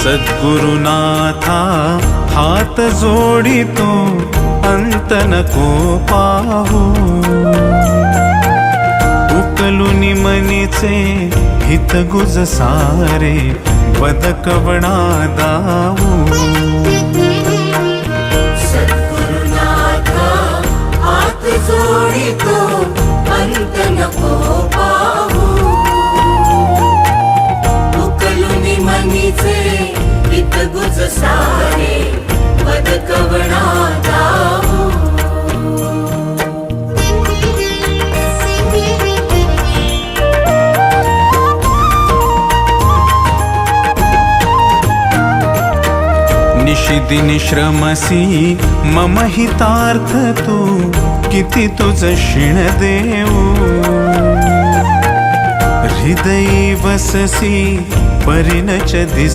सद्गुरुनाथा हात जोडितो अंत नको पाहू उकलुनी मनीचे हित गुज सारे बदकवणा दाऊ सद्गुरुनाथा हात जोडितो अंत नको पाहू उकलुनी मनीचे हित गुज सारे बदकवणा दाऊ निशिदिनी श्रमसी मम हितार्थ तू किती तुझ शिण देऊ हृदयी वससी परिणच दिस